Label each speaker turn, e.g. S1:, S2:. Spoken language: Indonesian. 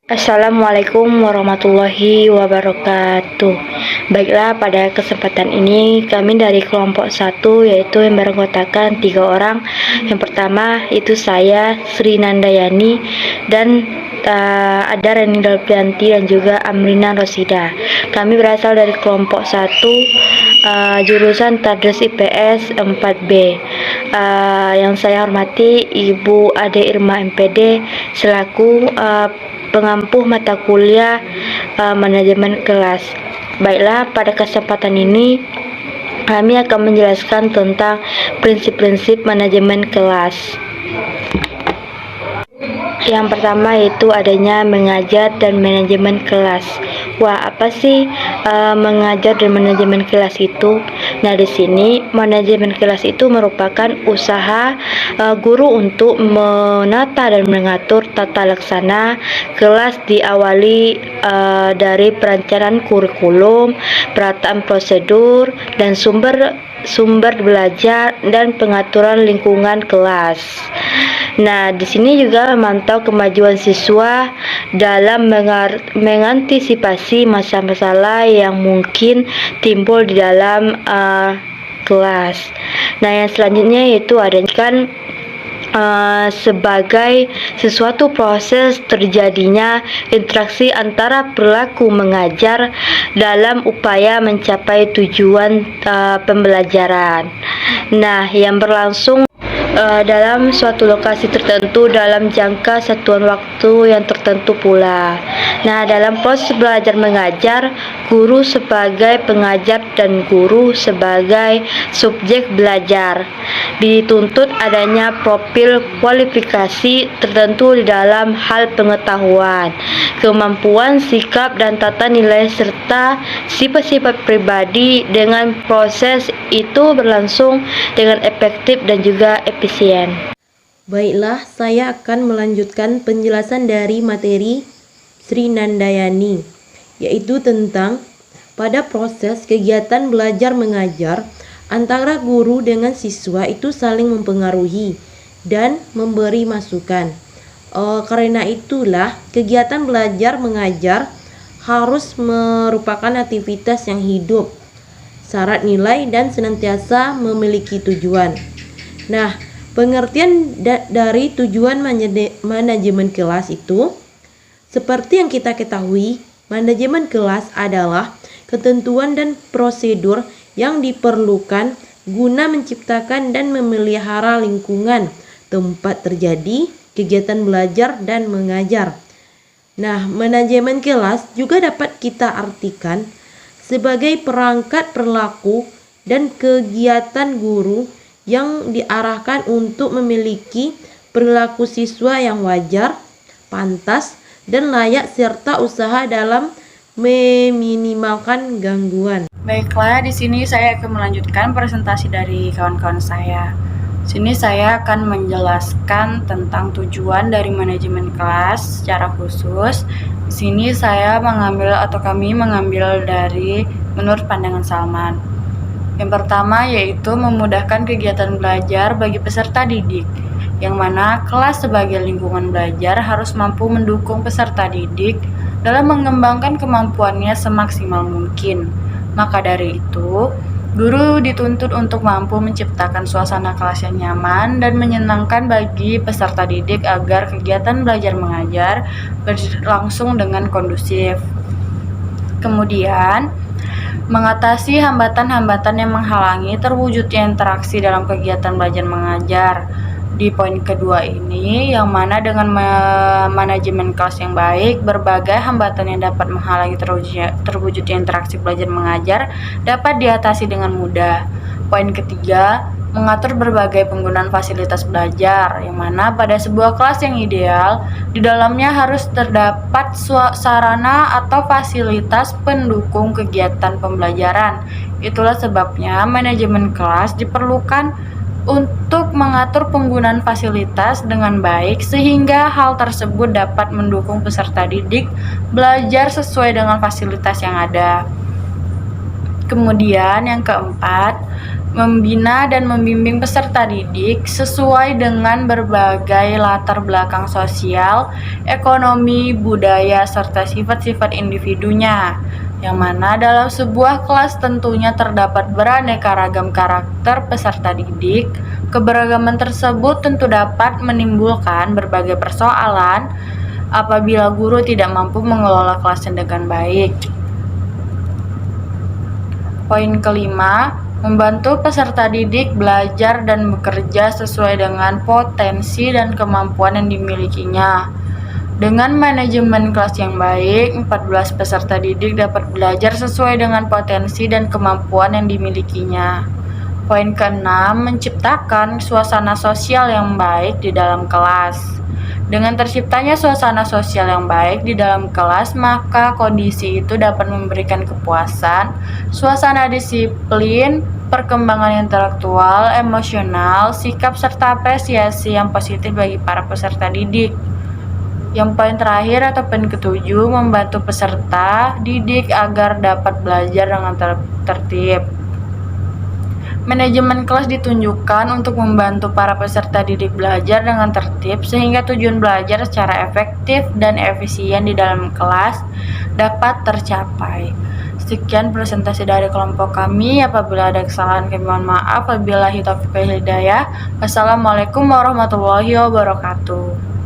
S1: Assalamualaikum warahmatullahi wabarakatuh. Baiklah, pada kesempatan ini kami dari kelompok 1 yaitu yang beranggotakan 3 orang. Yang pertama itu saya Sri Nandayani dan ada Reni Dalpianti dan juga Amrina Rosida. Kami berasal dari kelompok 1 jurusan Tadris IPS 4B. Yang saya hormati Ibu Ade Irma MPD selaku pengampu mata kuliah manajemen kelas. Baiklah, pada kesempatan ini kami akan menjelaskan tentang prinsip-prinsip manajemen kelas. Yang pertama yaitu adanya mengajar dan manajemen kelas. Wah, apa sih mengajar dan manajemen kelas itu? Nah, di sini manajemen kelas itu merupakan usaha guru untuk menata dan mengatur tata laksana kelas, diawali dari perencanaan kurikulum, perataan prosedur dan sumber belajar dan pengaturan lingkungan kelas. Nah, di sini juga memantau kemajuan siswa dalam mengantisipasi masalah-masalah yang mungkin timbul di dalam kelas. Nah, yang selanjutnya yaitu adanya sebagai sesuatu proses terjadinya interaksi antara perilaku mengajar dalam upaya mencapai tujuan pembelajaran. Nah, yang berlangsung dalam suatu lokasi tertentu dalam jangka satuan waktu yang tertentu pula. Nah, dalam proses belajar mengajar, guru sebagai pengajar dan guru sebagai subjek belajar dituntut adanya profil kualifikasi tertentu di dalam hal pengetahuan, kemampuan, sikap, dan tata nilai serta sifat-sifat pribadi dengan proses itu berlangsung dengan efektif dan juga efisien.
S2: Baiklah, saya akan melanjutkan penjelasan dari materi Sri Nandayani, yaitu tentang pada proses kegiatan belajar mengajar antara guru dengan siswa itu saling mempengaruhi dan memberi masukan. Karena itulah kegiatan belajar mengajar harus merupakan aktivitas yang hidup, syarat nilai dan senantiasa memiliki tujuan. Nah, pengertian dari tujuan manajemen kelas itu seperti yang kita ketahui, manajemen kelas adalah ketentuan dan prosedur yang diperlukan guna menciptakan dan memelihara lingkungan tempat terjadi kegiatan belajar dan mengajar. Nah, manajemen kelas juga dapat kita artikan sebagai perangkat perilaku dan kegiatan guru yang diarahkan untuk memiliki perilaku siswa yang wajar, pantas, dan layak serta usaha dalam meminimalkan gangguan.
S3: Baiklah, di sini saya akan melanjutkan presentasi dari kawan-kawan saya. Sini saya akan menjelaskan tentang tujuan dari manajemen kelas secara khusus. Di sini saya kami mengambil dari menurut pandangan Salman. Yang pertama yaitu memudahkan kegiatan belajar bagi peserta didik, yang mana kelas sebagai lingkungan belajar harus mampu mendukung peserta didik dalam mengembangkan kemampuannya semaksimal mungkin. Maka dari itu, guru dituntut untuk mampu menciptakan suasana kelas yang nyaman dan menyenangkan bagi peserta didik agar kegiatan belajar mengajar berlangsung dengan kondusif. Kemudian, mengatasi hambatan-hambatan yang menghalangi terwujudnya interaksi dalam kegiatan belajar mengajar. Di poin kedua ini, yang mana dengan manajemen kelas yang baik, berbagai hambatan yang dapat menghalangi terwujudnya interaksi belajar mengajar dapat diatasi dengan mudah. Poin ketiga, mengatur berbagai penggunaan fasilitas belajar, yang mana pada sebuah kelas yang ideal, di dalamnya harus terdapat sarana atau fasilitas pendukung kegiatan pembelajaran. Itulah sebabnya manajemen kelas diperlukan untuk mengatur penggunaan fasilitas dengan baik sehingga hal tersebut dapat mendukung peserta didik belajar sesuai dengan fasilitas yang ada. Kemudian yang keempat, membina dan membimbing peserta didik sesuai dengan berbagai latar belakang sosial, ekonomi, budaya, serta sifat-sifat individunya, yang mana dalam sebuah kelas tentunya terdapat beraneka ragam karakter peserta didik. Keberagaman tersebut tentu dapat menimbulkan berbagai persoalan apabila guru tidak mampu mengelola kelasnya dengan baik. Poin kelima, membantu peserta didik belajar dan bekerja sesuai dengan potensi dan kemampuan yang dimilikinya. Dengan manajemen kelas yang baik, 14 peserta didik dapat belajar sesuai dengan potensi dan kemampuan yang dimilikinya. Poin keenam, menciptakan suasana sosial yang baik di dalam kelas. Dengan terciptanya suasana sosial yang baik di dalam kelas, maka kondisi itu dapat memberikan kepuasan, suasana disiplin, perkembangan intelektual, emosional, sikap, serta apresiasi yang positif bagi para peserta didik. Yang poin terakhir atau poin ketujuh, membantu peserta didik agar dapat belajar dengan tertib. Manajemen kelas ditunjukkan untuk membantu para peserta didik belajar dengan tertib sehingga tujuan belajar secara efektif dan efisien di dalam kelas dapat tercapai. Sekian presentasi dari kelompok kami. Apabila ada kesalahan kami mohon maaf. Wabillahi taufiq wal hidayah. Wassalamualaikum warahmatullahi wabarakatuh.